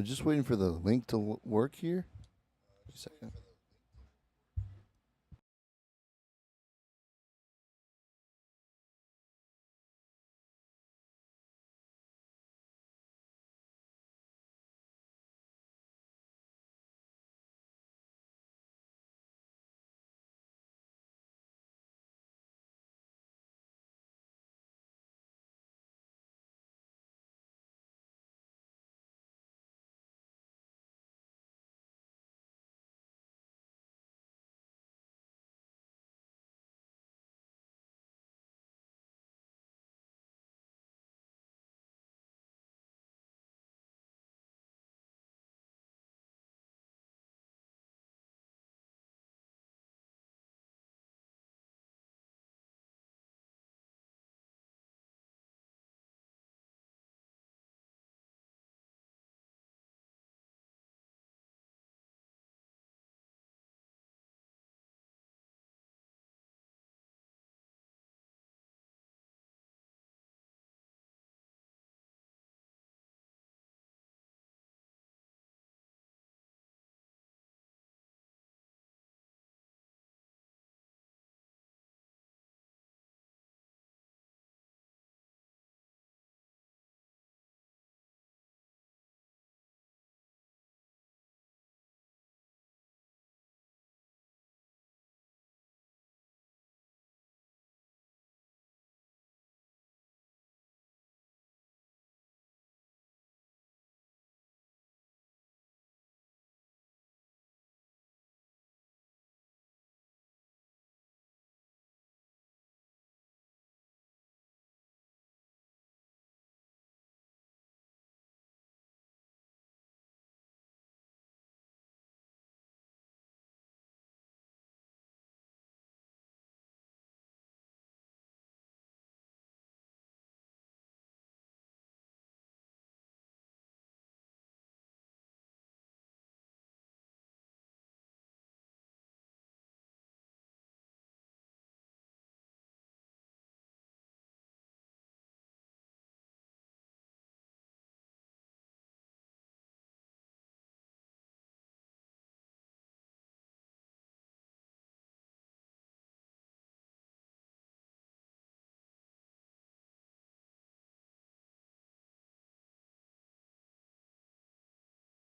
Just waiting for the link to work here. Just a second.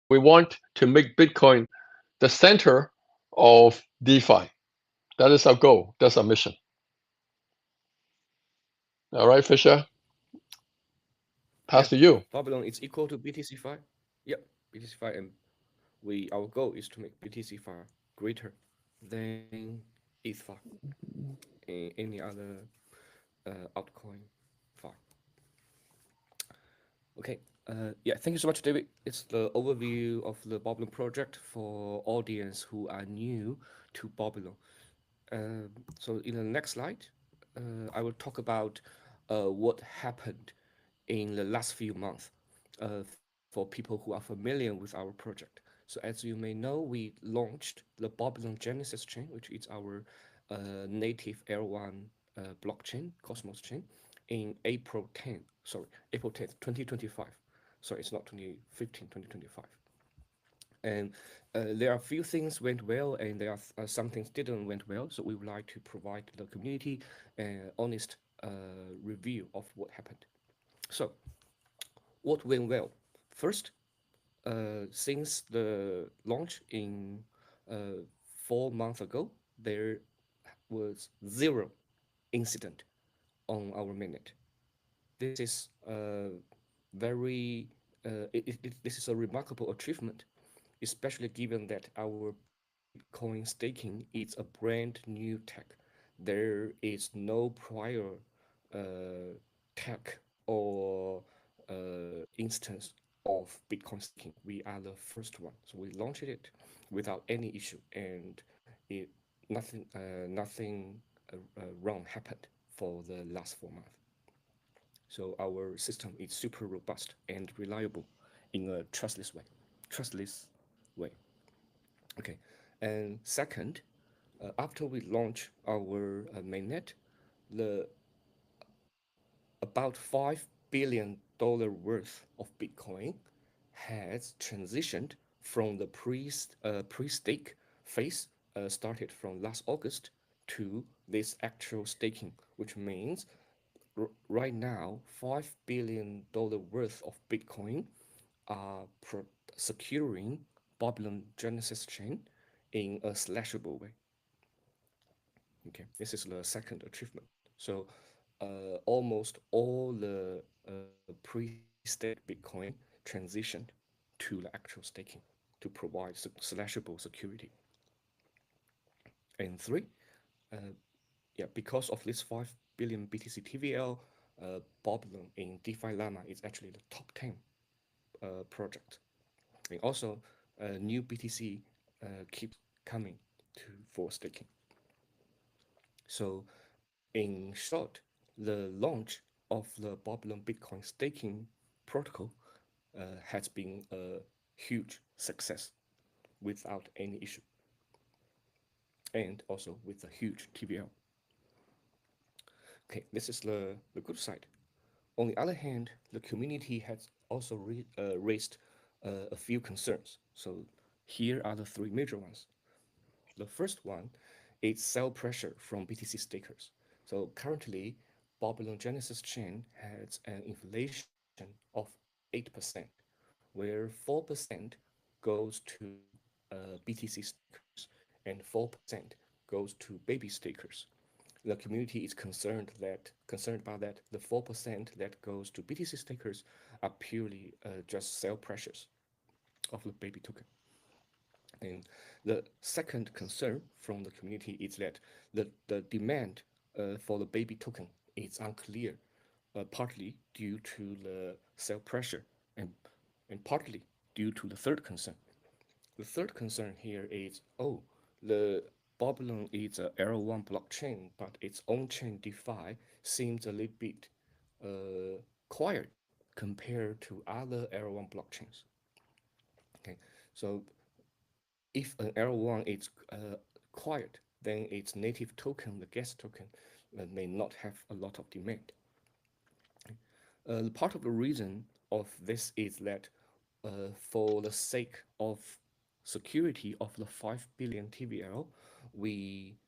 We want to make Bitcoin the center of DeFi. That is our goal. That's our mission. All right, Fisher, pass Yeah, to you. Babylon is equal to BTC5. Yep, BTC5, and we our goal is to make BTC5 greater than ETH5 and any other altcoin file. Okay. Yeah, thank you so much, David. It's the overview of the Babylon project for audience who are new to Babylon. So in the next slide, I will talk about what happened in the last few months for people who are familiar with our project. So as you may know, we launched the Babylon Genesis chain, which is our native L1 blockchain, Cosmos chain, in April 10th, 2025. Sorry, it's not 2015, 2025. And there are a few things went well, and there are some things didn't went well. So we would like to provide the community an honest review of what happened. So what went well? First, since the launch in 4 months ago, there was zero incident on our mainnet. This is very this is a remarkable achievement, especially given that our Bitcoin staking is a brand new tech. There is no prior tech or instance of Bitcoin staking. We are the first one, so we launched it without any issue, and it nothing wrong happened for the last 4 months. So our system is super robust and reliable in a trustless way. Trustless way. Okay. And second, after we launch our mainnet, the about $5 billion worth of Bitcoin has transitioned from the pre-stake phase started from last August to this actual staking, which means right now $5 billion worth of Bitcoin are securing Babylon Genesis chain in a slashable way. Okay, this is the second achievement. So almost all the pre-staked Bitcoin transitioned to the actual staking to provide slashable security. And three, uh, yeah, because of this 5 billion BTC TVL, Babylon in DeFi Llama is actually the top 10 project. And also, new BTC keeps coming to for staking. So, in short, the launch of the Babylon Bitcoin staking protocol has been a huge success without any issue, and also with a huge TVL. Okay, this is the good side. On the other hand, the community has also raised a few concerns. So here are the three major ones. The first one is sell pressure from BTC stakers. So currently, Babylon Genesis chain has an inflation of 8%, where 4% goes to BTC stakers and 4% goes to baby stakers. The community is concerned about that the 4% that goes to BTC stakers are purely just sell pressures of the baby token. And the second concern from the community is that the demand for the baby token is unclear, partly due to the sell pressure and, and partly due to the third concern. The third concern here is the Babylon is a L1 blockchain, but its own chain DeFi seems a little bit quiet compared to other L1 blockchains. Okay, so if an L1 is quiet, then its native token, the gas token, may not have a lot of demand. Part of the reason of this is that for the sake of security of the 5 billion TVL, we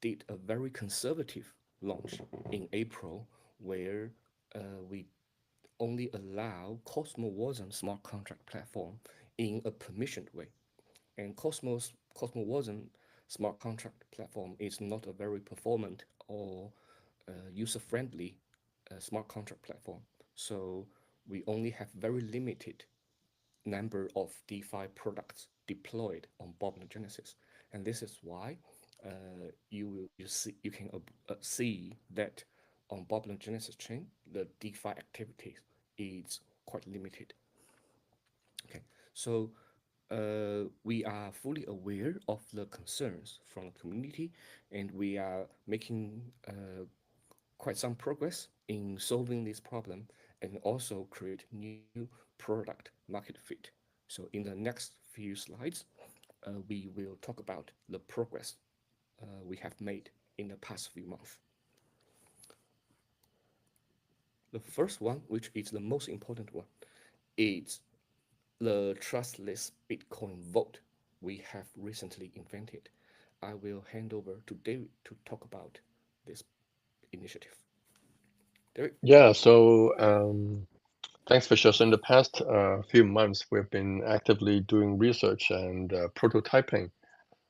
did a very conservative launch in April where we only allow Cosmo Wasm smart contract platform in a permissioned way. And Cosmos wasn't smart contract platform is not a very performant or user-friendly smart contract platform. So we only have very limited number of DeFi products deployed on Bobbler Genesis, and this is why you can see that on Bobbler Genesis chain the DeFi activities is quite limited. Okay, so we are fully aware of the concerns from the community, and we are making quite some progress in solving this problem and also create new product market fit. So in the next few slides, we will talk about the progress we have made in the past few months. The first one, which is the most important one, is the trustless Bitcoin vote we have recently invented. I will hand over to David to talk about this initiative. David? Yeah, so thanks, Fisher. So in the past few months, we've been actively doing research and prototyping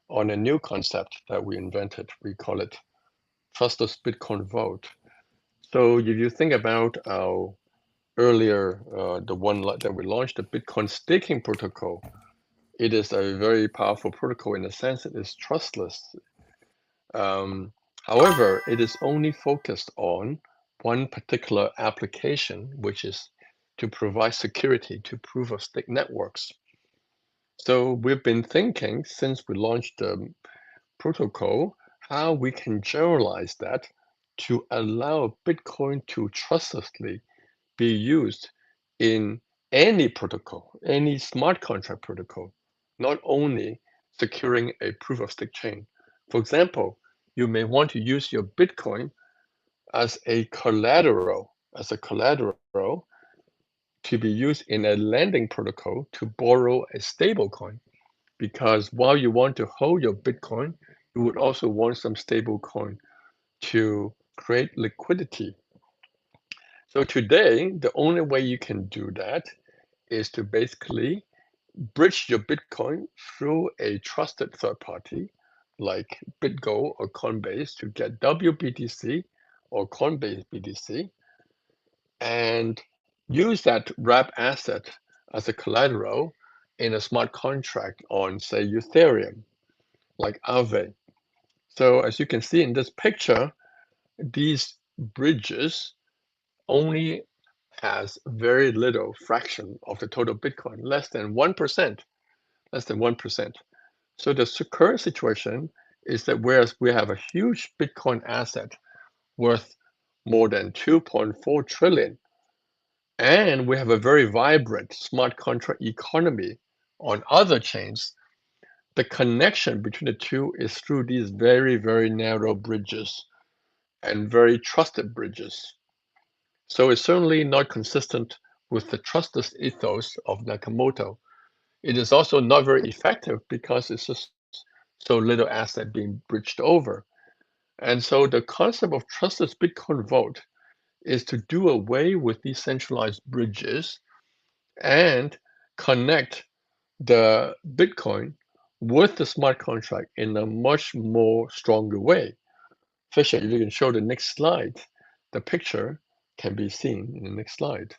on a new concept that we invented. We call it trustless Bitcoin vote. So if you think about our earlier, the one that we launched, the Bitcoin staking protocol, it is a very powerful protocol in the sense it is trustless. However, it is only focused on one particular application, which is to provide security to proof of stake networks. So we've been thinking since we launched the protocol, how we can generalize that to allow Bitcoin to trustlessly be used in any protocol, any smart contract protocol, not only securing a proof of stake chain. For example, you may want to use your Bitcoin as a collateral, to be used in a lending protocol to borrow a stable coin. Because while you want to hold your Bitcoin, you would also want some stable coin to create liquidity. So today, the only way you can do that is to basically bridge your Bitcoin through a trusted third party like BitGo or Coinbase to get WBTC or Coinbase BTC and use that wrap asset as a collateral in a smart contract on, say, Ethereum, like Aave. So as you can see in this picture, these bridges only has very little fraction of the total Bitcoin, less than 1%, less than 1%. So the current situation is that whereas we have a huge Bitcoin asset worth more than 2.4 trillion, and we have a very vibrant smart contract economy on other chains, the connection between the two is through these very, very narrow bridges and very trusted bridges. So it's certainly not consistent with the trustless ethos of Nakamoto. It is also not very effective because it's just so little asset being bridged over. And so the concept of trustless Bitcoin vote is to do away with these centralized bridges and connect the Bitcoin with the smart contract in a much more stronger way. Fisher, if you can show the next slide, the picture can be seen in the next slide.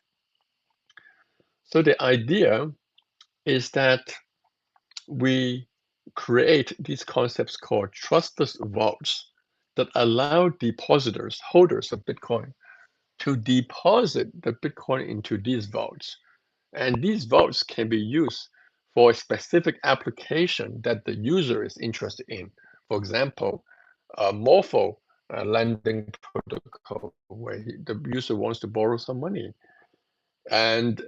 So the idea is that we create these concepts called trustless vaults that allow depositors, holders of Bitcoin, to deposit the Bitcoin into these vaults. And these vaults can be used for a specific application that the user is interested in. For example, Morpho lending protocol, where the user wants to borrow some money. And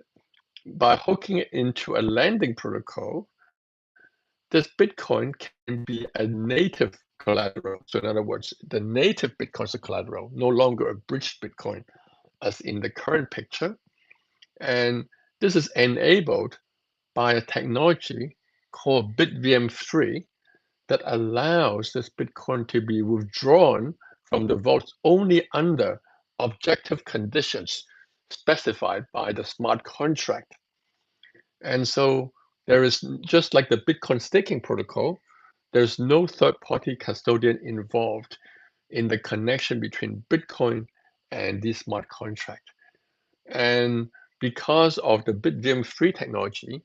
by hooking it into a lending protocol, this Bitcoin can be a native collateral. So in other words, the native Bitcoin is a collateral, no longer a bridged Bitcoin, as in the current picture. And this is enabled by a technology called BitVM3 that allows this Bitcoin to be withdrawn from the vaults only under objective conditions specified by the smart contract. And so there is, just like the Bitcoin staking protocol, there's no third-party custodian involved in the connection between Bitcoin and the smart contract. And because of the BitVM3 technology,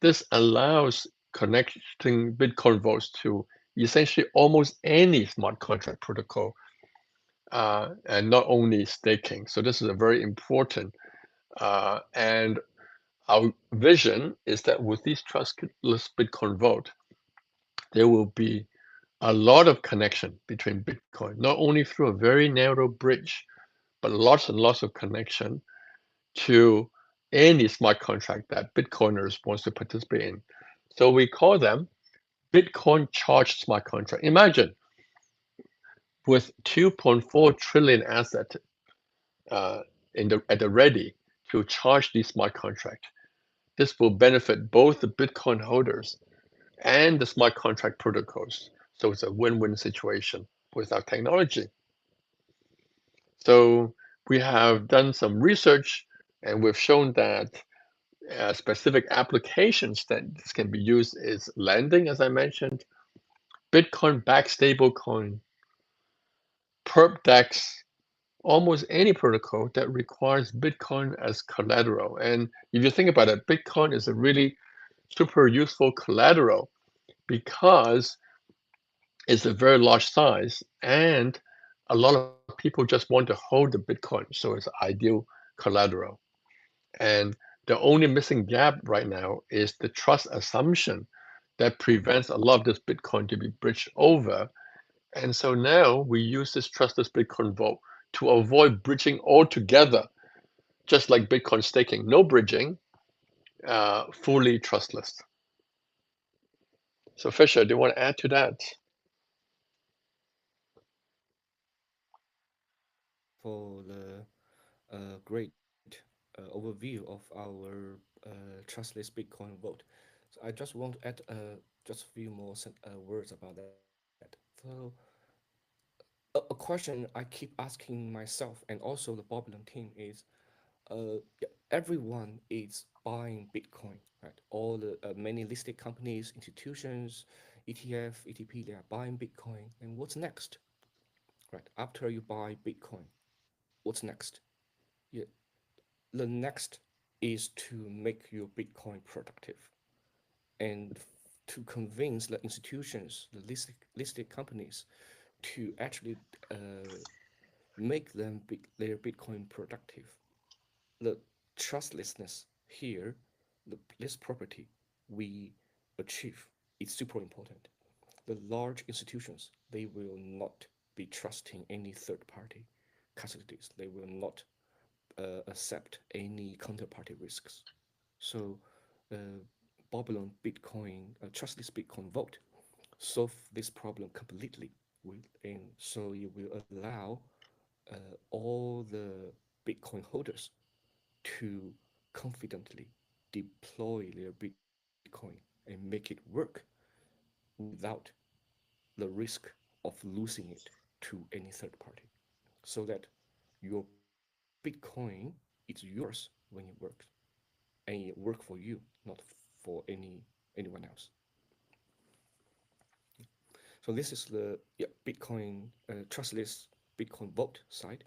this allows connecting Bitcoin votes to essentially almost any smart contract protocol, and not only staking. So this is a very important, and our vision is that with these trustless Bitcoin vote, there will be a lot of connection between Bitcoin, not only through a very narrow bridge, but lots and lots of connection to any smart contract that Bitcoiners wants to participate in. So we call them Bitcoin charged smart contract. Imagine with 2.4 trillion asset at the ready to charge these smart contract. This will benefit both the Bitcoin holders and the smart contract protocols. So it's a win-win situation with our technology. So we have done some research and we've shown that specific applications that this can be used is lending, as I mentioned, Bitcoin-backed stablecoin, perp DEX, almost any protocol that requires Bitcoin as collateral. And if you think about it, Bitcoin is a really super useful collateral because it's a very large size and a lot of people just want to hold the Bitcoin. So it's ideal collateral. And the only missing gap right now is the trust assumption that prevents a lot of this Bitcoin to be bridged over. And so now we use this trustless Bitcoin vault to avoid bridging altogether, just like Bitcoin staking, no bridging, fully trustless. So Fisher, do you want to add to that? For the great overview of our trustless Bitcoin vote. So I just want to add just a few more words about that. So a question I keep asking myself and also the Boblin team is, yeah, everyone is buying Bitcoin, right? All the many listed companies, institutions, ETF, ETP, they are buying Bitcoin. And what's next, right? After you buy Bitcoin, what's next? Yeah, the next is to make your Bitcoin productive and to convince the institutions, the listed companies, to actually make their Bitcoin productive. The trustlessness here, this property we achieve is super important. The large institutions, they will not be trusting any third party custodies. They will not accept any counterparty risks. So, Babylon Bitcoin, trustless Bitcoin vote solve this problem completely. And so it will allow all the Bitcoin holders to confidently deploy their Bitcoin and make it work without the risk of losing it to any third party, so that your Bitcoin is yours when it works, and it work for you, not for anyone else. So this is the, yeah, Bitcoin trustless Bitcoin vote side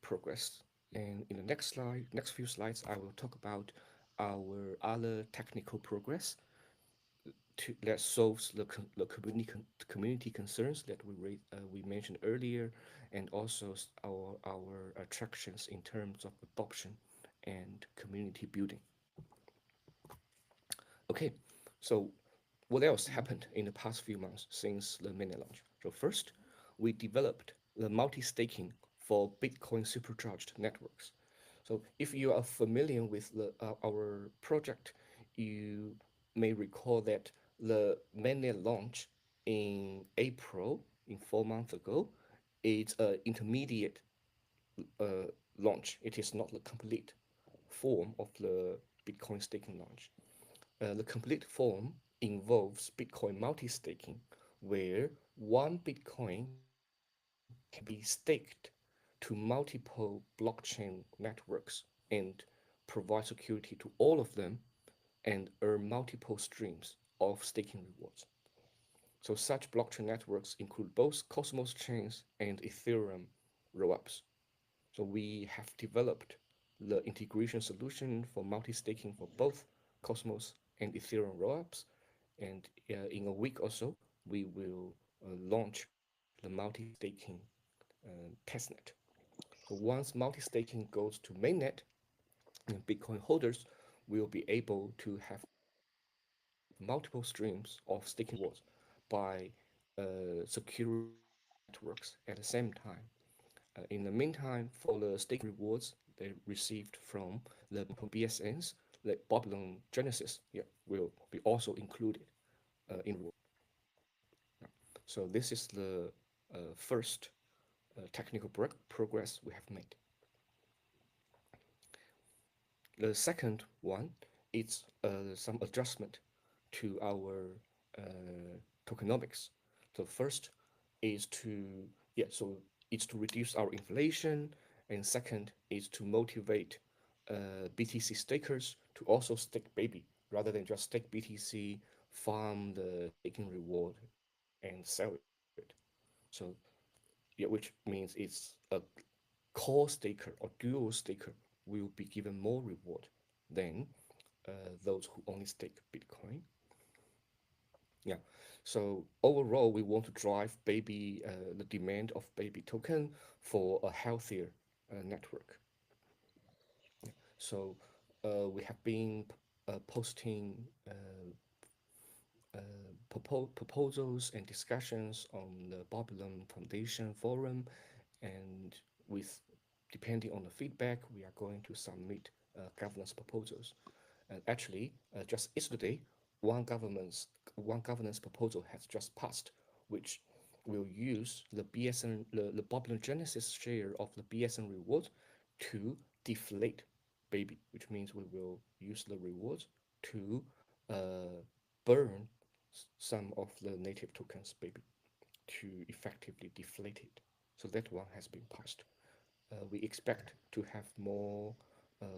progress. And in the next few slides, I will talk about our other technical progress that solves the community concerns that we mentioned earlier, and also our attractions in terms of adoption and community building. Okay, so what else happened in the past few months since the mainnet launch? So first, we developed the multi-staking for Bitcoin supercharged networks. So if you are familiar with our project, you may recall that the mainnet launch in April, in 4 months ago, it's an intermediate launch. It is not the complete form of the Bitcoin staking launch. The complete form involves Bitcoin multi-staking, where one Bitcoin can be staked to multiple blockchain networks and provide security to all of them and earn multiple streams of staking rewards. So such blockchain networks include both Cosmos chains and Ethereum rollups. So we have developed the integration solution for multi-staking for both Cosmos and Ethereum rollups. And in a week or so, we will launch the multi-staking testnet. So once multi-staking goes to mainnet, Bitcoin holders will be able to have multiple streams of staking rewards by securing networks at the same time. In the meantime, for the staking rewards they received from the BSNs, the Babylon Genesis, will be also included in reward. So this is the first technical progress we have made. The second one is some adjustment to our tokenomics. So first is to it's to reduce our inflation, and second is to motivate BTC stakers to also stake baby rather than just stake BTC, farm the staking reward, and sell it. So which means it's a core staker or dual staker will be given more reward than those who only stake Bitcoin. Yeah. So overall, we want to drive baby the demand of baby token for a healthier network. So we have been posting proposals and discussions on the Babylon Foundation forum, and with depending on the feedback, we are going to submit governance proposals. And actually, just yesterday, one governance proposal has just passed, which will use the BSN the Babylon Genesis share of the BSN reward to deflate baby, which means we will use the rewards to burn some of the native tokens baby to effectively deflate it. So that one has been passed. We expect to have more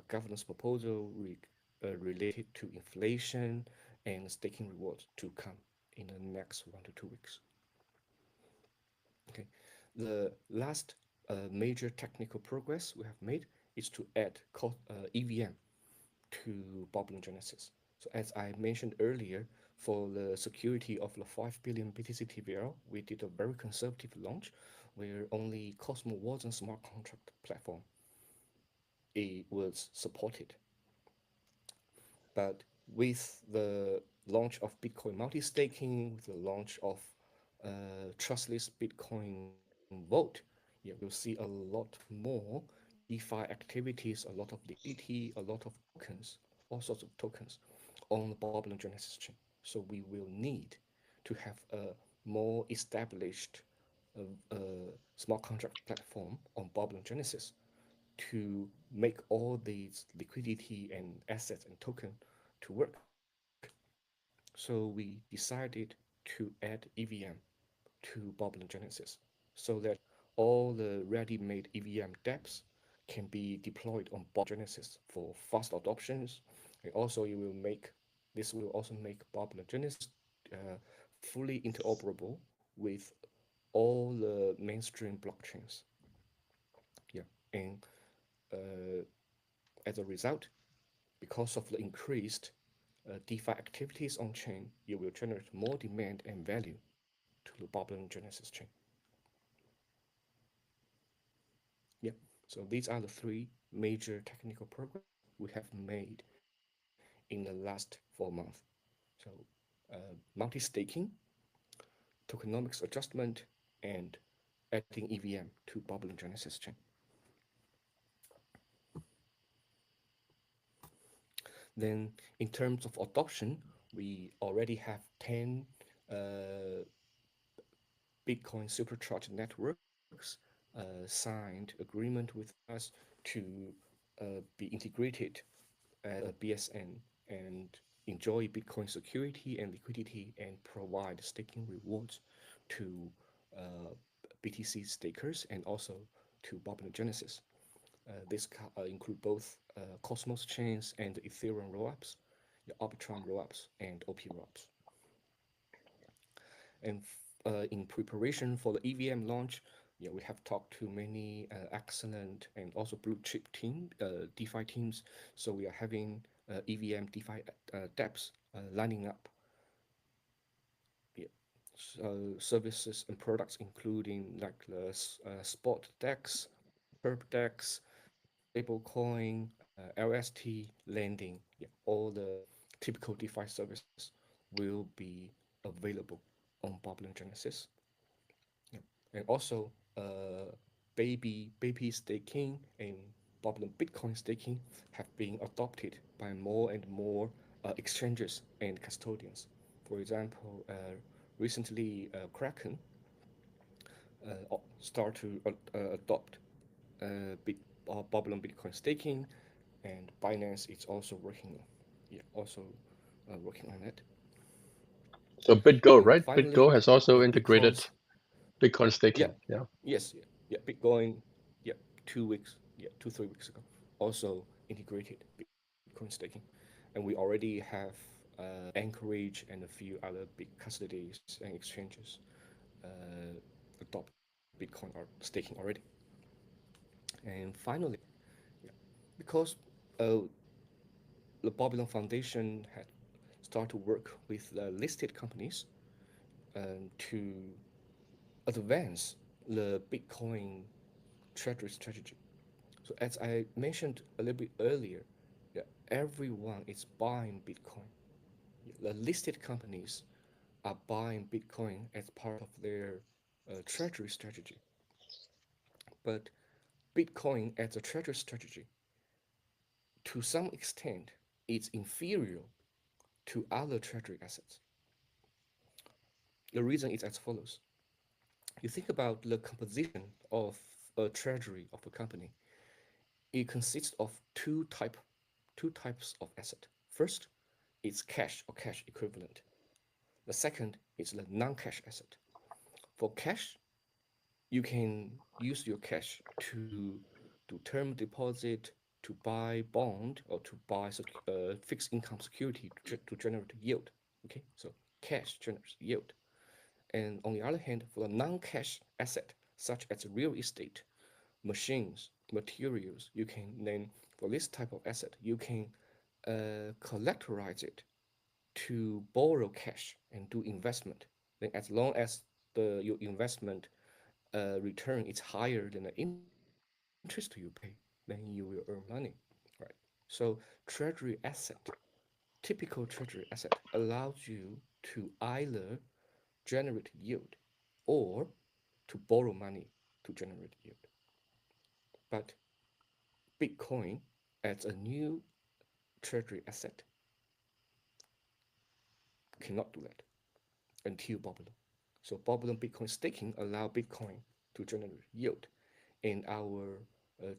governance proposal related to inflation and staking rewards to come in the next 1 to 2 weeks. Okay, the last major technical progress we have made is to add EVM to Babylon Genesis. So as I mentioned earlier, for the security of the 5 billion BTC TVL, we did a very conservative launch where only Cosmo wasn't smart contract platform it was supported. But with the launch of Bitcoin multi-staking, with the launch of trustless Bitcoin Vault, we'll see a lot more DeFi activities, a lot of liquidity, a lot of tokens, all sorts of tokens on the Babylon Genesis chain. So we will need to have a more established smart contract platform on Babylon Genesis to make all these liquidity and assets and token to work. So we decided to add EVM to Babylon Genesis so that all the ready-made EVM dApps can be deployed on Babylon Genesis for fast adoptions. And also this will also make Babylon Genesis fully interoperable with all the mainstream blockchains. Yeah, and uh, as a result, because of the increased DeFi activities on chain, it will generate more demand and value to the Babylon Genesis chain. Yeah, so these are the three major technical progress we have made in the last 4 months. So multi-staking, tokenomics adjustment, and adding EVM to Babylon Genesis chain. Then in terms of adoption, we already have 10 uh, Bitcoin supercharged networks signed agreement with us to be integrated at a BSN and enjoy Bitcoin security and liquidity and provide staking rewards to uh, BTC stakers and also to Babylon Genesis. This include both Cosmos chains and Ethereum rollups. the Arbitrum rollups and OP rollups. And in preparation for the EVM launch, yeah, we have talked to many excellent and also blue chip DeFi teams. So we are having EVM DeFi dApps lining up. Yeah. So services and products including like the spot DEX, perp DEX, stablecoin, LST, lending. Yeah, all the typical DeFi services will be available on Boblin Genesis. Yeah. And also, baby staking and Boblin Bitcoin staking have been adopted by more and more exchanges and custodians. For example, recently Kraken start to adopt bit, Boblin Bitcoin staking, and Binance is also working on, yeah, also working on it. So BitGo, And right? finally, BitGo has also yeah, integrated Bitcoin's, Bitcoin yeah, staking. Yeah. yes, yeah, yeah, Bitcoin, yeah, 2 weeks, yeah, 2 3 weeks ago, also integrated Bitcoin staking, and we already have Anchorage and a few other big custodies and exchanges adopt Bitcoin or staking already. And finally, yeah, because uh, the Babylon Foundation had started to work with listed companies to advance the Bitcoin treasury strategy. So as I mentioned a little bit earlier, yeah, everyone is buying Bitcoin. The listed companies are buying Bitcoin as part of their treasury strategy. But Bitcoin as a treasury strategy, to some extent, is inferior to other treasury assets. The reason is as follows. You think about the composition of a treasury of a company. It consists of two types of asset. First, it's cash or cash equivalent. The second is the non-cash asset. For cash, you can use your cash to do term deposit, to buy bond, or to buy fixed income security to generate yield. Okay, so cash generates yield. And on the other hand, for a non-cash asset, such as real estate, machines, materials, you can then, for this type of asset, you can collectorize it to borrow cash and do investment. Then as long as your investment return is higher than the interest you pay, then you will earn money, right? So treasury asset, typical treasury asset allows you to either generate yield or to borrow money to generate yield. But Bitcoin as a new treasury asset cannot do that until Babylon. So Babylon Bitcoin staking allow Bitcoin to generate yield, and our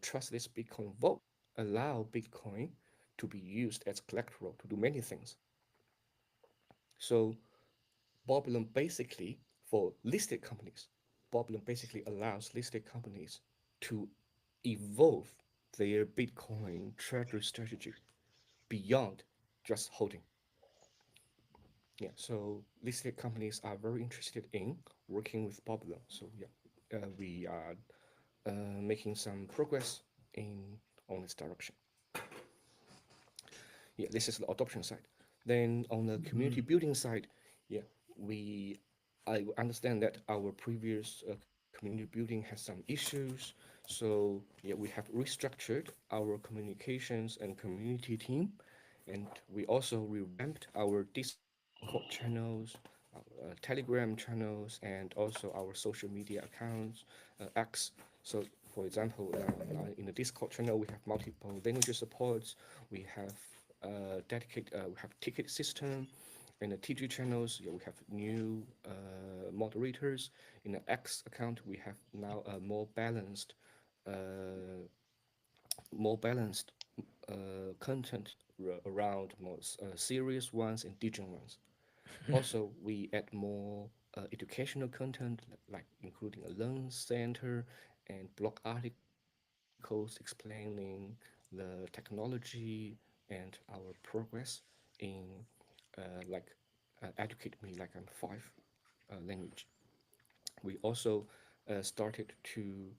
trustless Bitcoin vault allow Bitcoin to be used as collateral to do many things. So Babylon basically, for listed companies, Babylon basically allows listed companies to evolve their Bitcoin treasury strategy beyond just holding. Yeah, so listed companies are very interested in working with Babylon. So yeah, we are making some progress in on this direction. Yeah, this is the adoption side. Then on the community building side, yeah, we I understand that our previous community building has some issues. So yeah, we have restructured our communications and community team, and we also revamped our Discord channels, Telegram channels, and also our social media accounts, X. So, for example, in the Discord channel, we have multiple language supports. We have we have ticket system. In the TG channels, yeah, we have new moderators. In the X account, we have now a uh, more balanced content around more serious ones and digital ones. Also, we add more educational content, like including a learn center and blog articles explaining the technology and our progress in educate me like I'm five language. We also started to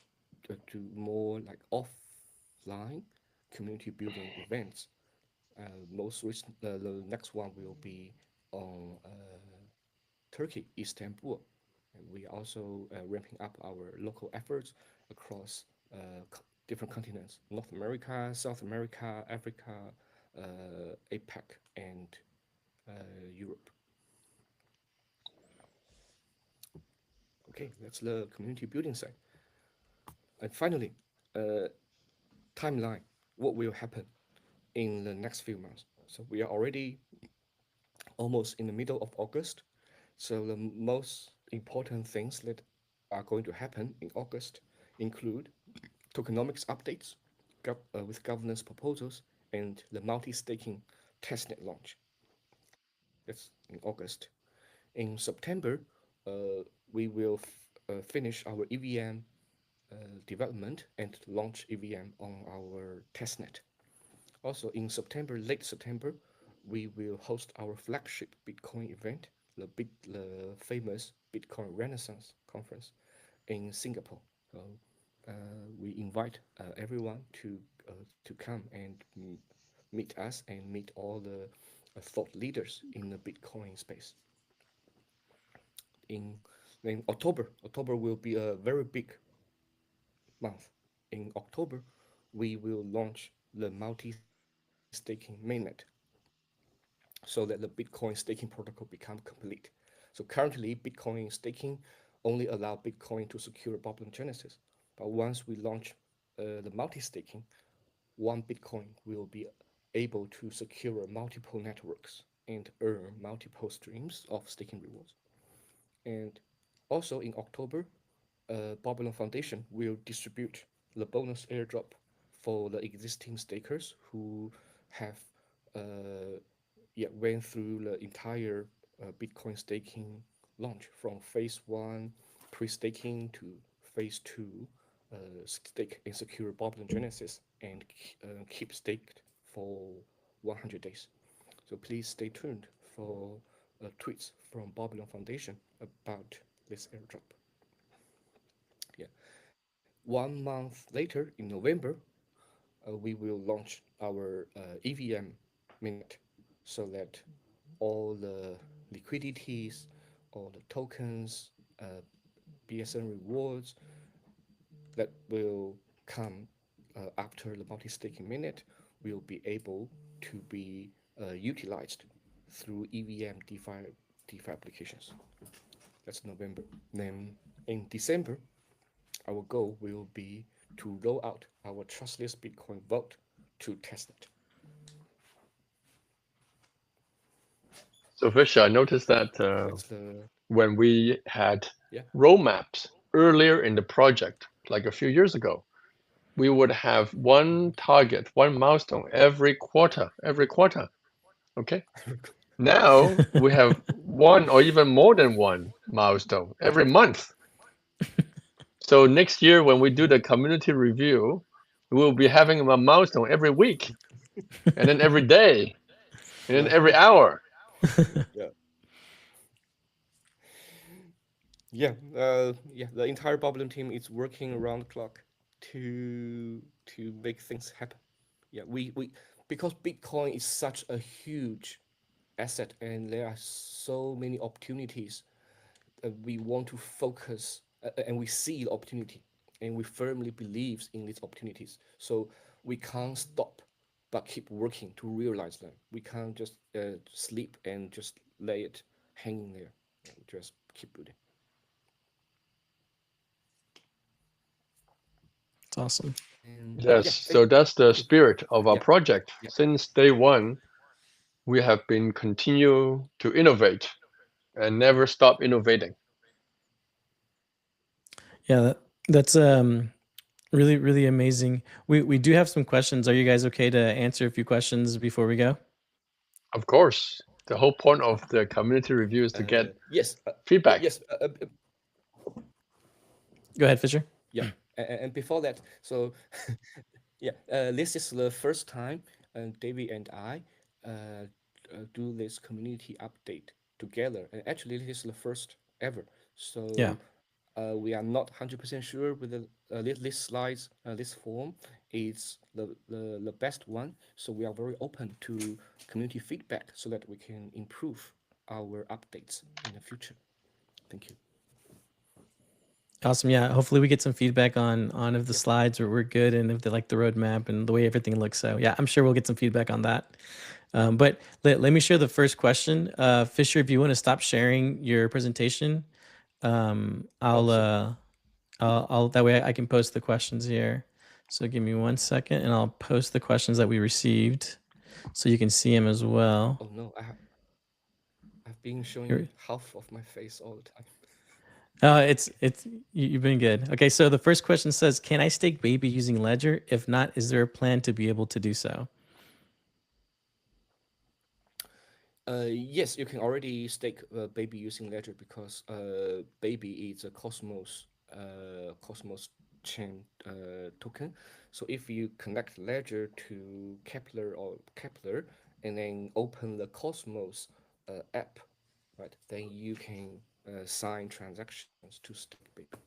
do more like offline community building events. Most recent, the next one will be on Turkey, Istanbul. And we also ramping up our local efforts across different continents: North America, South America, Africa, APAC, and Europe. Okay, that's the community building side. And finally, timeline. What will happen in the next few months? So we are already almost in the middle of August. So the most important things that are going to happen in August include tokenomics updates with governance proposals and the multi-staking testnet launch. That's in August. In September, we will finish our EVM development and launch EVM on our testnet. Also, in September, late September, we will host our flagship Bitcoin event, the famous Bitcoin Renaissance Conference in Singapore. So, we invite everyone to come and meet us and meet all the thought leaders in the Bitcoin space. In October will be a very big month. In October, we will launch the multi-staking mainnet so that the Bitcoin staking protocol become complete. So currently, Bitcoin staking only allow Bitcoin to secure Boblin Genesis. But once we launch the multi-staking, one Bitcoin will be able to secure multiple networks and earn multiple streams of staking rewards. And also in October, Babylon Foundation will distribute the bonus airdrop for the existing stakers who have went through the entire Bitcoin staking launch from phase one pre-staking to phase two stake and secure Babylon Genesis and keep staked for 100 days. So please stay tuned for tweets from Babylon Foundation about this airdrop. Yeah. 1 month later, in November, we will launch our EVM mainnet so that all the liquidities, all the tokens, BSN rewards that will come after the multi-staking mainnet will be able to be utilized through EVM DeFi applications. That's November. Then in December, our goal will be to roll out our trustless Bitcoin vault to testnet. So Fisher, I noticed that That's the when we had yeah. roadmaps earlier in the project, like a few years ago, we would have one target, one milestone every quarter. Okay. Now we have one or even more than one milestone every month. So next year, when we do the community review, we'll be having a milestone every week, and then every day, and then every hour. Yeah. Yeah, the entire Boblin team is working around the clock to make things happen. Yeah, we because Bitcoin is such a huge asset and there are so many opportunities. We want to focus and we see the opportunity and we firmly believe in these opportunities. So we can't stop but keep working to realize them. We can't just sleep and just lay it hanging there and just keep building. It's awesome. And Yes, yeah, so that's the spirit of our yeah, project. yeah. Since day one, we have been continue to innovate and never stop innovating. Yeah, that's really, really amazing. We do have some questions. Are you guys okay to answer a few questions before we go? Of course, the whole point of the community review is to get yes, feedback. yes. Go ahead, Fisher. Yeah, and before that, so yeah, this is the first time David and I do this community update together. And actually, this is the first ever. Yeah. So we are not 100% sure whether this slides, this form is the best one. So we are very open to community feedback so that we can improve our updates in the future. Thank you. Awesome. Yeah. Hopefully we get some feedback on if the slides were good and if they like the roadmap and the way everything looks. So yeah, I'm sure we'll get some feedback on that. But let me share the first question. Fisher, if you want to stop sharing your presentation, I'll that way I can post the questions here. So give me 1 second and I'll post the questions that we received so you can see them as well. Oh no, I've been showing Here- half of my face all the time. you've been good. Okay, so the first question says, can I stake Baby using Ledger? If not, is there a plan to be able to do so? Yes, you can already stake Baby using Ledger because Baby is a Cosmos chain token. So if you connect Ledger to Kepler and then open the Cosmos app, right, then you can sign transactions to stake Baby.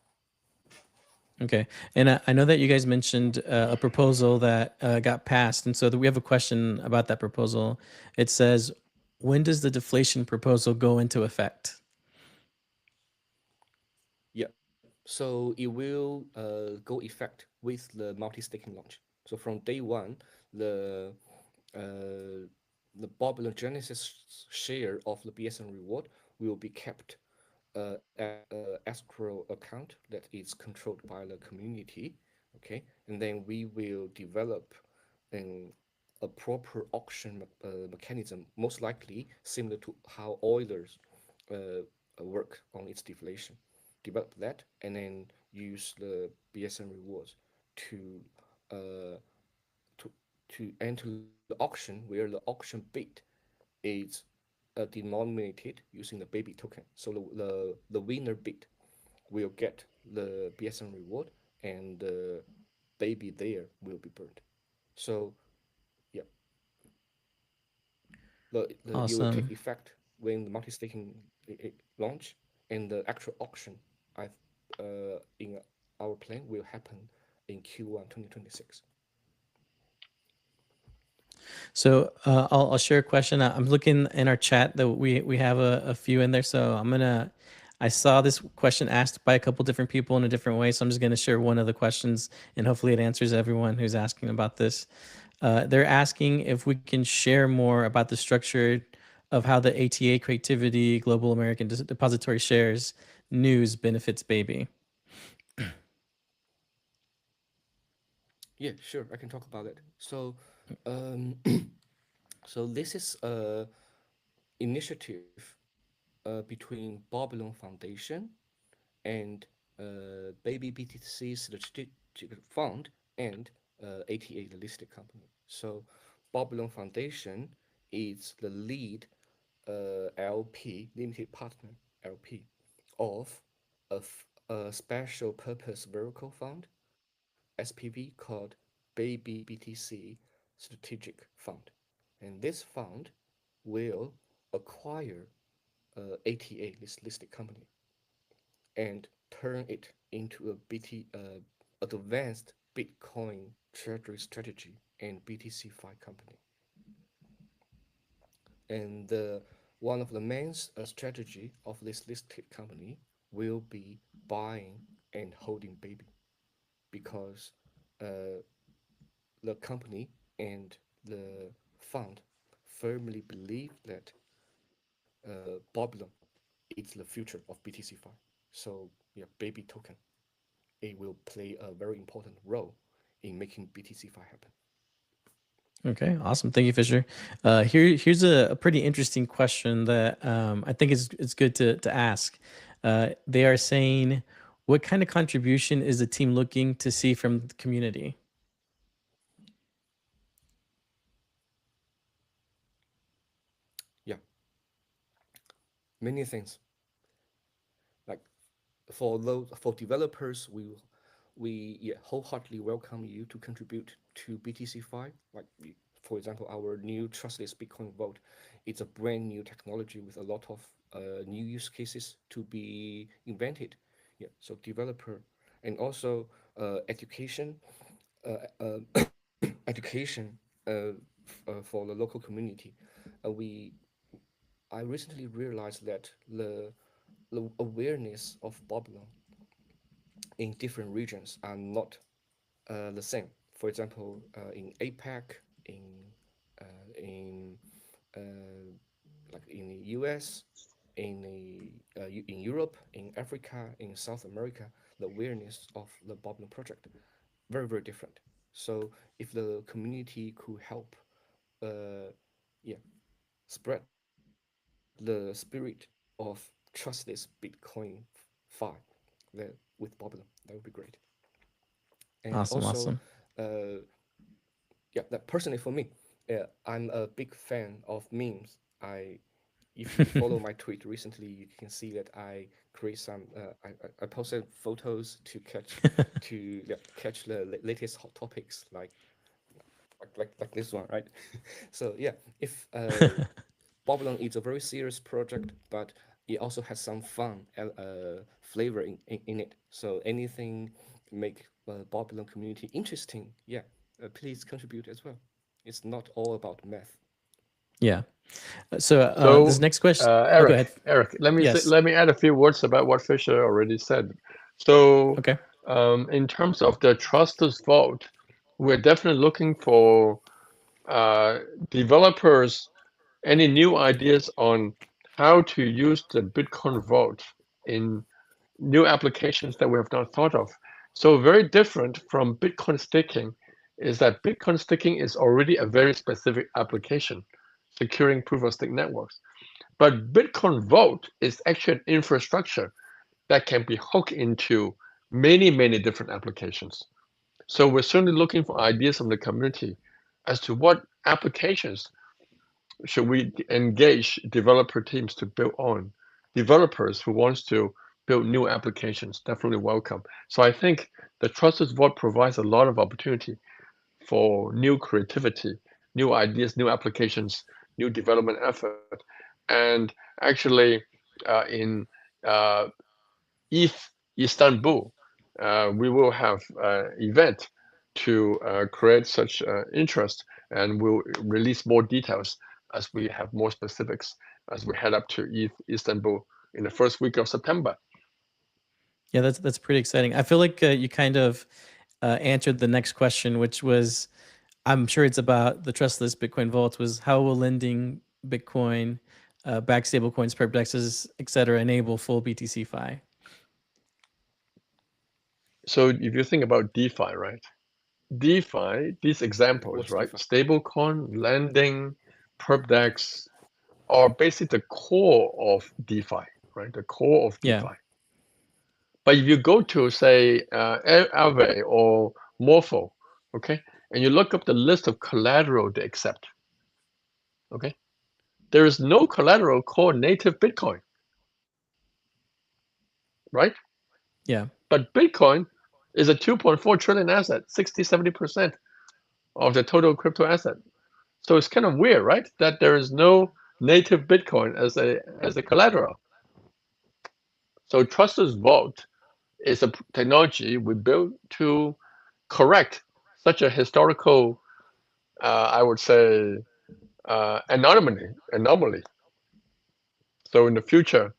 Okay, and I know that you guys mentioned a proposal that got passed, and so we have a question about that proposal. It says, when does the deflation proposal go into effect? Yeah, so it will go effect with the multi-staking launch. So from day one, the uh, the Babylon Genesis share of the BSN reward will be kept at escrow account that is controlled by the community. Okay, and then we will develop an a proper auction mechanism, most likely similar to how Eulers work on its deflation. Develop that and then use the BSN rewards to uh, to enter the auction where the auction bid is denominated using the Baby token. So the winner bid will get the BSN reward and the Baby there will be burned. So yeah, it will take Awesome. effect when the multi-staking launch and the actual auction I in our plan will happen in Q1 2026. So I'll share a question. I'm looking in our chat that we have a few in there. So I saw this question asked by a couple different people in a different way. So I'm just gonna share one of the questions and hopefully it answers everyone who's asking about this. They're asking if we can share more about the structure of how the ATA Creativity Global American Depository Shares news benefits Baby. Yeah, sure, I can talk about it. So, so this is a initiative between Babylon Foundation and Baby BTC Strategic Fund and ATA, the listed company. So, Babylon Foundation is the lead LP, limited partner LP, of a special purpose vehicle fund, SPV, called Baby BTC Strategic Fund. And this fund will acquire ATA, this listed company, and turn it into a advanced Bitcoin treasury strategy and BTC5 company. And one of the main strategy of this listed company will be buying and holding Baby, because the company and the fund firmly believe that Babylon is the future of BTC5. So yeah, Baby token, it will play a very important role in making BTC5 happen. Okay, awesome. Thank you, Fisher. Here's a pretty interesting question that I think is good to ask. They are saying, what kind of contribution is the team looking to see from the community? Yeah, many things. Like for developers, we wholeheartedly welcome you to contribute to BTC5. Like for example, our new trustless Bitcoin vault, it's a brand new technology with a lot of new use cases to be invented. Yeah, so developer and also education, education for the local community. I recently realized that the awareness of Babylon in different regions are not the same. For example, in APAC, in like in the US, in Europe, in Africa, in South America, the awareness of the Babylon project very different. So if the community could help, yeah, spread the spirit of trustless Bitcoin file with Babylon, that would be great. And Awesome, also, awesome. Yeah, that personally for me, I'm a big fan of memes. If you follow my tweet recently, you can see that I create some. I posted photos to catch the latest hot topics, like this one, right? So yeah, if Babylon is a very serious project, but it also has some fun flavor in it. So anything make Babylon community interesting, yeah, please contribute as well. It's not all about math. Yeah. So So, this next question. Oh, go ahead. Eric, let me Yes. let me add a few words about what Fisher already said. So, Okay. in terms of the trustless vault, we're definitely looking for developers, any new ideas on how to use the Bitcoin vault in new applications that we have not thought of. So very different from Bitcoin staking is that Bitcoin staking is already a very specific application, securing proof of stake networks. But Bitcoin Vault is actually an infrastructure that can be hooked into many different applications. So we're certainly looking for ideas from the community as to what applications should we engage developer teams to build on. Developers who wants to build new applications, definitely welcome. So I think the Trusted Vault provides a lot of opportunity for new creativity, new ideas, new applications, new development effort. And actually, in Istanbul, we will have an event to create such interest, and we'll release more details as we have more specifics as we head up to Istanbul in the first week of September. Yeah, that's pretty exciting. I feel like you kind of answered the next question, which was, I'm sure it's about the trustless Bitcoin vault, was how will lending Bitcoin, back stablecoins, perplexes, et cetera, enable full BTC-Fi? So if you think about DeFi, right? DeFi, these examples, What's right? DeFi? Stablecoin, lending, perpdex are basically the core of DeFi, right? The core of Yeah. DeFi. But if you go to, say, Aave or Morpho, okay, and you look up the list of collateral they accept, okay, there is no collateral called native Bitcoin, right? Yeah. But Bitcoin is a 2.4 trillion asset, 60-70% of the total crypto asset. So it's kind of weird, right? That there is no native Bitcoin as a collateral. So Trusted Vault is a technology we built to correct such a historical, I would say, anomaly. So in the future,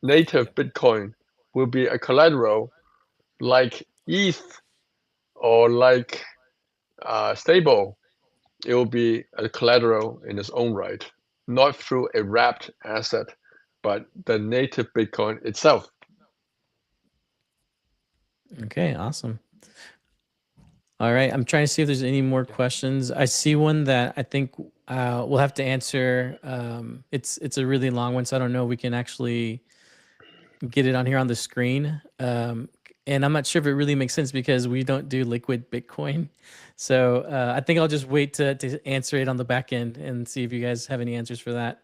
native Bitcoin will be a collateral like ETH or like Stable. It will be a collateral in its own right, not through a wrapped asset, but the native Bitcoin itself. Okay, awesome. All right, I'm trying to see if there's any more questions. I see one that I think we'll have to answer. It's a really long one, so I don't know if we can actually get it on here on the screen. And I'm not sure if it really makes sense because we don't do liquid Bitcoin. So I think I'll just wait to answer it on the back end and see if you guys have any answers for that.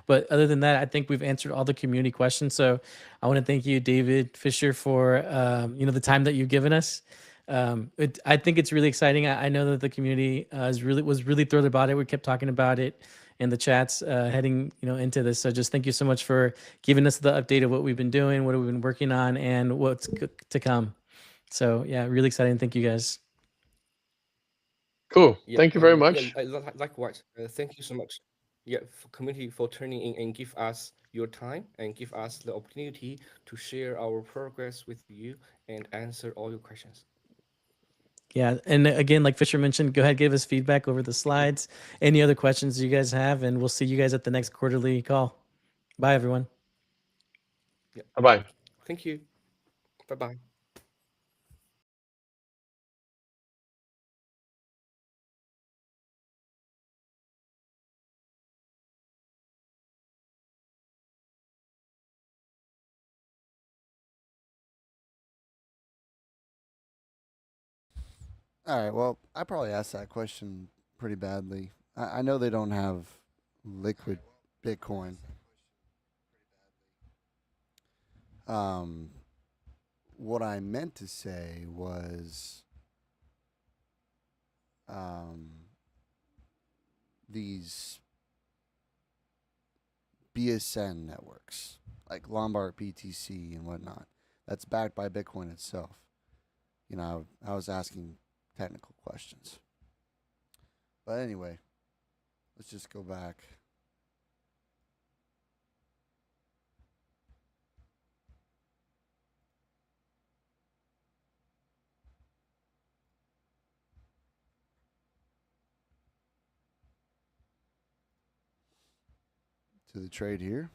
But other than that, I think we've answered all the community questions. So I want to thank you, David Fisher, for the time that you've given us. I think it's really exciting. I know that the community was really thrilled about it. We kept talking about it in the chats heading into this. So just thank you so much for giving us the update of what we've been doing, what we've been working on, and what's to come. So yeah, really exciting. Thank you guys. Cool. Yeah, Thank you very yeah, much. likewise. Thank you so much. Yeah, for community for turning in and give us your time and give us the opportunity to share our progress with you and answer all your questions. Yeah, and again, like Fisher mentioned, go ahead, give us feedback over the slides. Any other questions you guys have, and we'll see you guys at the next quarterly call. Bye, everyone. Bye-bye. Thank you. Bye bye. All right. Well, I probably asked that question pretty badly. I know they don't have liquid Bitcoin. Um, what I meant to say was um, these BSN networks, like Lombard BTC and whatnot, that's backed by Bitcoin itself. I was asking technical questions. But anyway, let's just go back. To the trade here.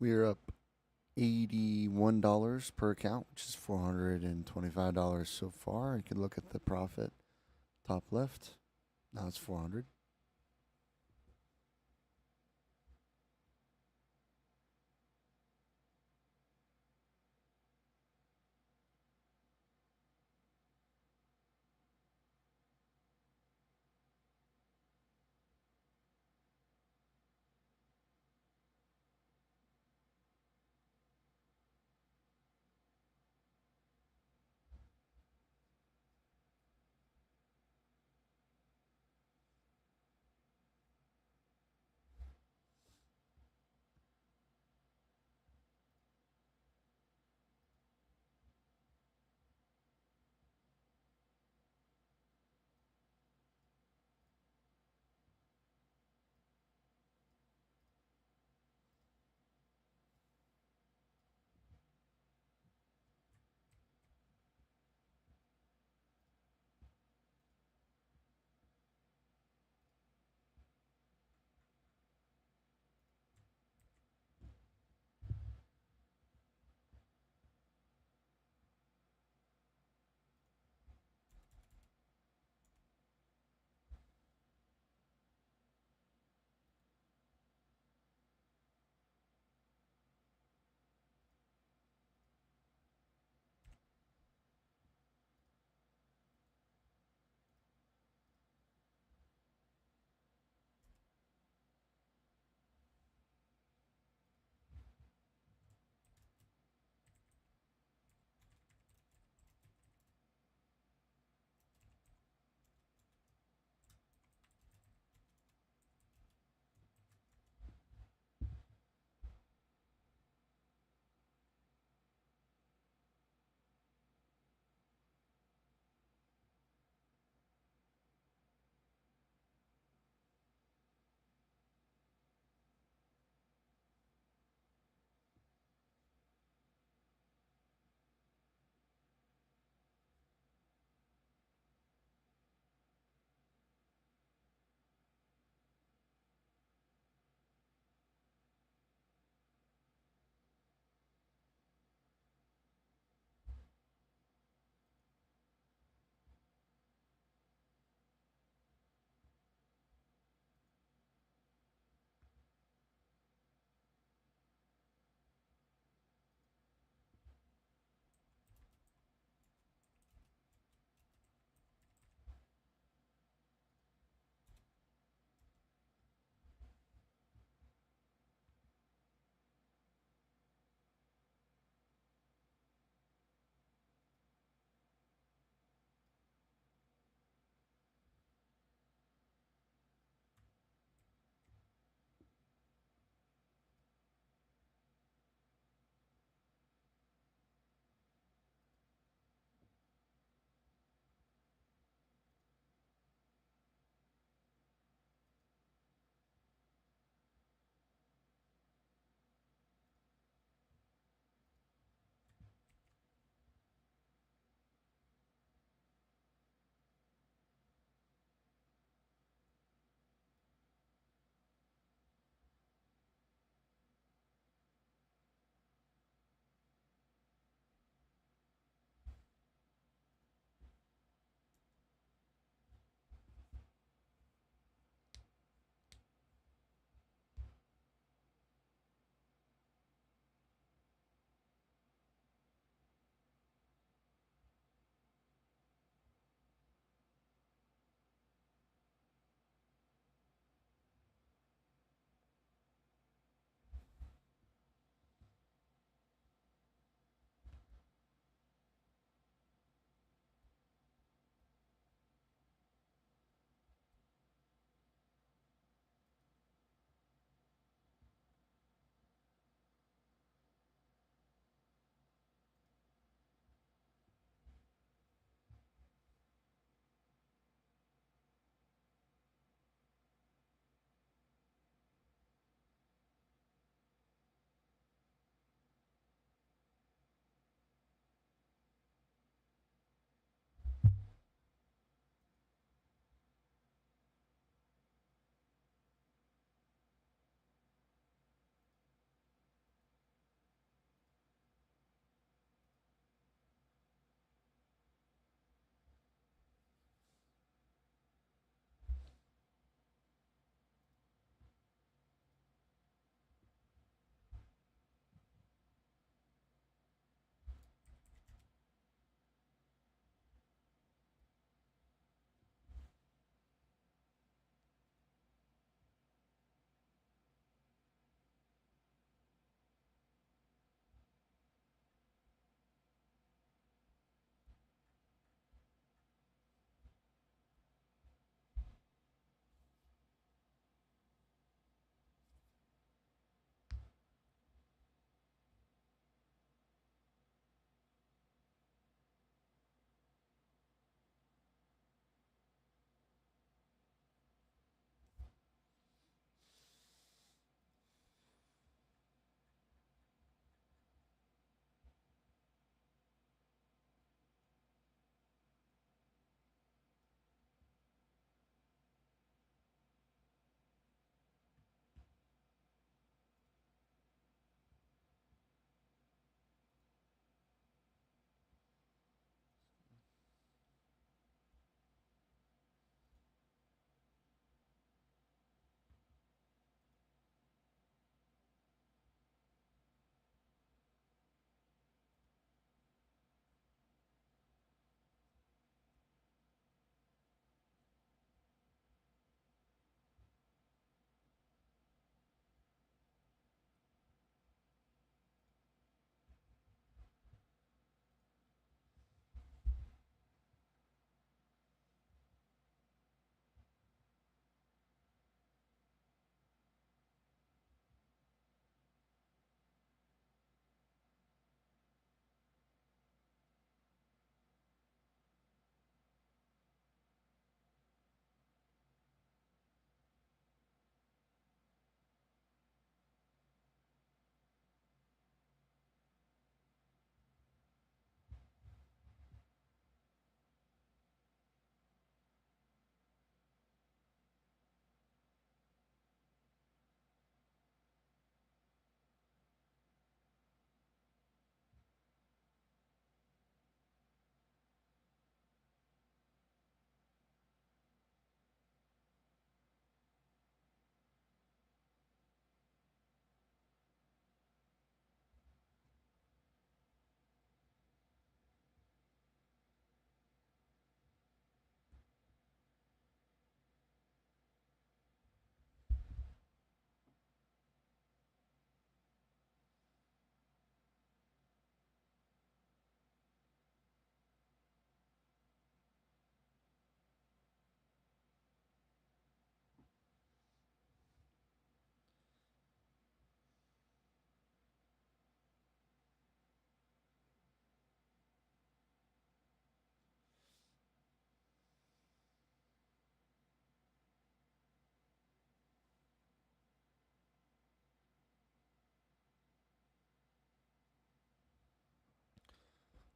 We're up $81 per account, which is $425 so far. You can look at the profit top left. Now it's 400.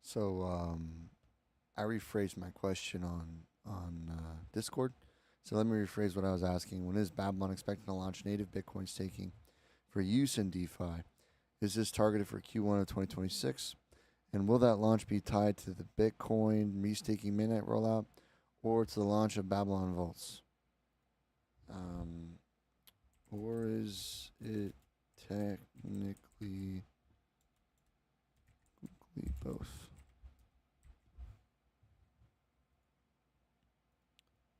So I rephrased my question on Discord. So let me rephrase what I was asking. When is Babylon expecting to launch native Bitcoin staking for use in DeFi? Is this targeted for Q1 of 2026? And will that launch be tied to the Bitcoin restaking mainnet rollout or to the launch of Babylon Vaults? Or is it technically both?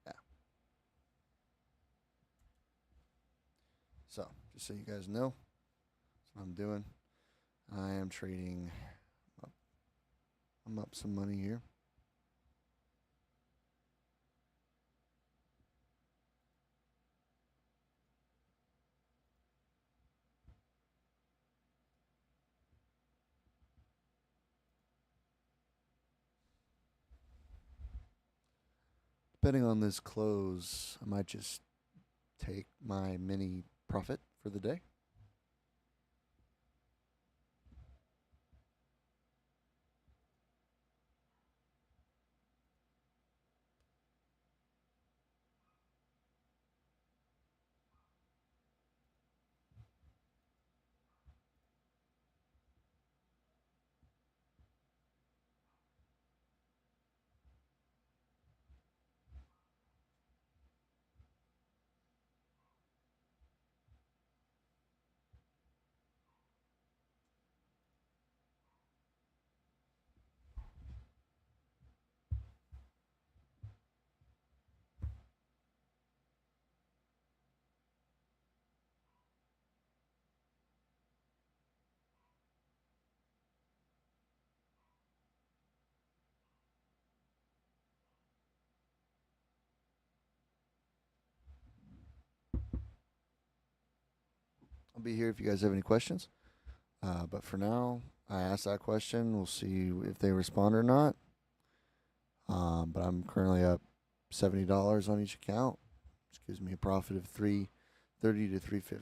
Yeah. So, just so you guys know, that's what I'm doing. I am trading up. I'm up some money here. Depending on this close, I might just take my mini profit for the day. I'll be here if you guys have any questions. But for now, I asked that question. We'll see if they respond or not. But I'm currently up $70 on each account, which gives me a profit of $330 to $350.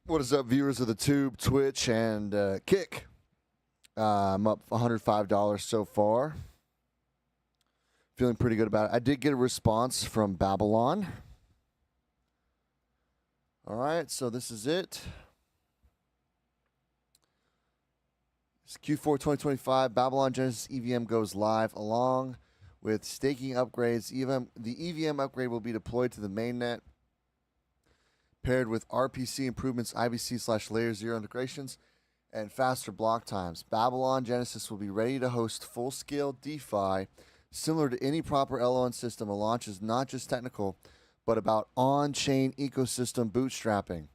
What is up, viewers of the Tube, Twitch, and Kick? I'm up $105 so far. Feeling pretty good about it. I did get a response from Babylon. All right, so this is it. It's Q4 2025. Babylon Genesis EVM goes live along with staking upgrades. The EVM upgrade will be deployed to the mainnet, paired with RPC improvements, IBC/Layer 0 integrations, and faster block times. Babylon Genesis will be ready to host full-scale DeFi similar to any proper LON system. A launch is not just technical, but about on-chain ecosystem bootstrapping.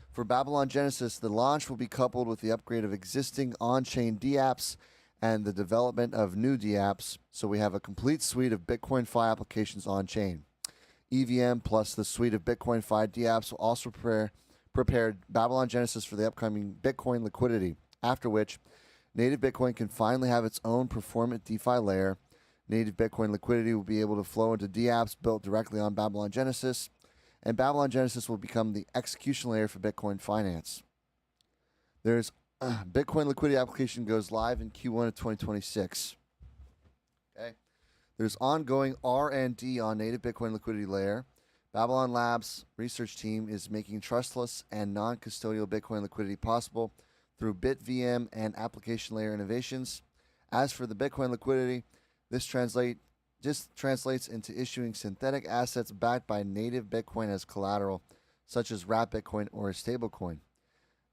For Babylon Genesis, the launch will be coupled with the upgrade of existing on-chain dApps and the development of new dApps, so we have a complete suite of Bitcoin Fi applications on-chain. EVM plus the suite of Bitcoin Fi dApps will also prepare Babylon Genesis for the upcoming Bitcoin liquidity, after which native Bitcoin can finally have its own performant DeFi layer. Native Bitcoin liquidity will be able to flow into dApps built directly on Babylon Genesis, and Babylon Genesis will become the execution layer for Bitcoin finance. There's Bitcoin liquidity application goes live in Q1 of 2026. Okay. There's ongoing R&D on native Bitcoin liquidity layer. Babylon Labs research team is making trustless and non-custodial Bitcoin liquidity possible through BitVM and application layer innovations. As for the Bitcoin liquidity, this translates into issuing synthetic assets backed by native Bitcoin as collateral, such as wrapped Bitcoin or a stablecoin.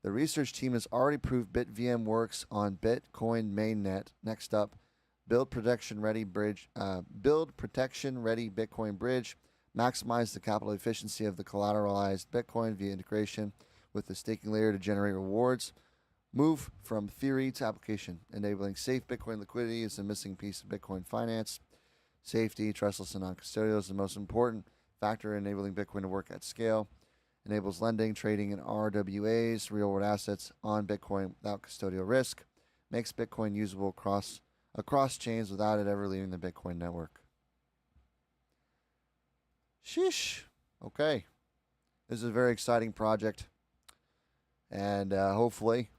The research team has already proved BitVM works on Bitcoin mainnet. Next up, build protection ready Bitcoin bridge. Maximize the capital efficiency of the collateralized Bitcoin via integration with the staking layer to generate rewards. Move from theory to application. Enabling safe Bitcoin liquidity is the missing piece of Bitcoin finance. Safety, trustless, and non-custodial is the most important factor in enabling Bitcoin to work at scale. Enables lending, trading, and RWAs, real-world assets, on Bitcoin without custodial risk. Makes Bitcoin usable across chains without it ever leaving the Bitcoin network. Sheesh. Okay. This is a very exciting project. And hopefully,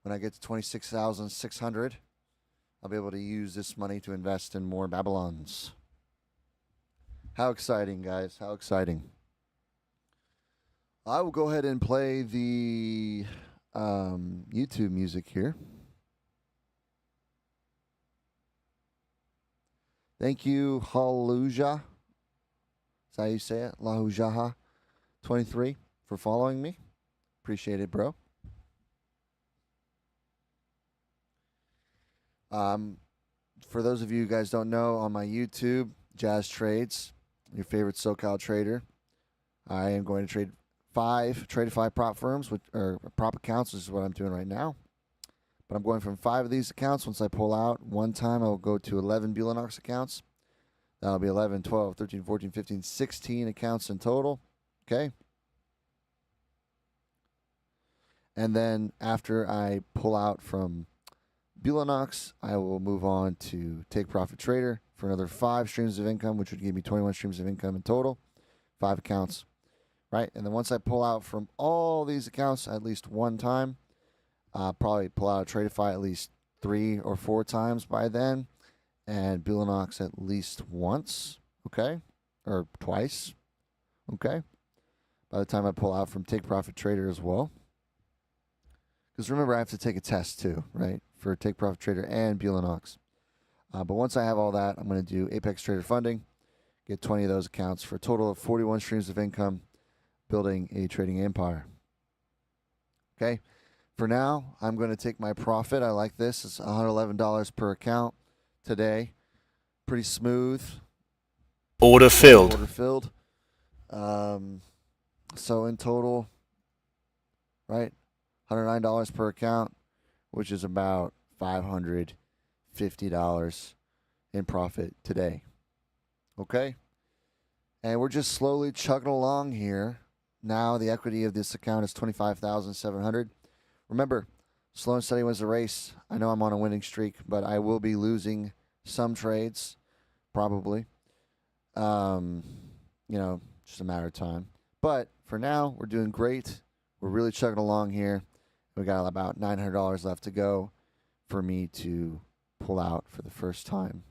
when I get to 26,600, I'll be able to use this money to invest in more Babylons. How exciting, guys. How exciting. I will go ahead and play the YouTube music here. Thank you, Haluja. Is that how you say it? Lahujaha 23 for following me. Appreciate it, bro. For those of you guys don't know, on my YouTube, Jazz Trades, your favorite SoCal trader, I am going to trade 5 prop firms, or prop accounts, which is what I'm doing right now. But I'm going from 5 of these accounts. Once I pull out, one time I'll go to 11 Bulanox accounts. That'll be 11, 12, 13, 14, 15, 16 accounts in total. Okay. And then after I pull out from Bulanox, I will move on to Take Profit Trader for another 5 streams of income, which would give me 21 streams of income in total. 5 accounts, right? And then once I pull out from all these accounts at least one time, probably pull out of Tradeify at least 3 or 4 times by then, and Bulanox at least once, okay? Or twice, okay? By the time I pull out from Take Profit Trader as well. Because remember, I have to take a test too, right? For Take Profit Trader and Bulanox. But once I have all that, I'm going to do Apex Trader Funding, get 20 of those accounts for a total of 41 streams of income, building a trading empire. Okay? For now, I'm going to take my profit. I like this. It's $111 per account today. Pretty smooth. Order filled. Order filled. So in total, right? $109 per account, which is about $550 in profit today. Okay? And we're just slowly chugging along here. Now the equity of this account is $25,700. Remember, slow and steady wins the race. I know I'm on a winning streak, but I will be losing some trades, probably. Just a matter of time. But for now, we're doing great. we're really chugging along here. We got about $900 left to go for me to pull out for the first time.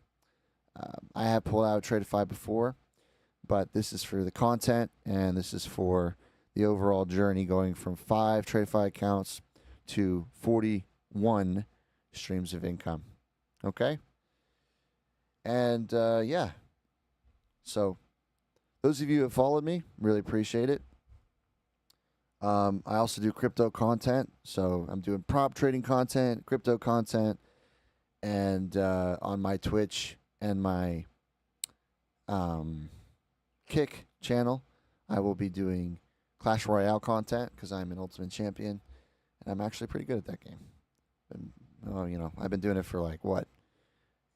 I have pulled out Tradeify before, but this is for the content, and this is for the overall journey going from 5 Tradeify accounts to 41 streams of income. Okay? And yeah. So, those of you who have followed me, really appreciate it. I also do crypto content. So, I'm doing prop trading content, crypto content, and on my Twitch and my Kick channel, I will be doing Clash Royale content because I'm an Ultimate Champion, and I'm actually pretty good at that game. And, you know, I've been doing it for like, what,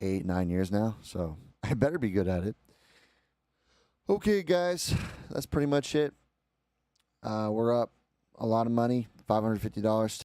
8-9 years now, so I better be good at it. Okay, guys, that's pretty much it. We're up a lot of money, $550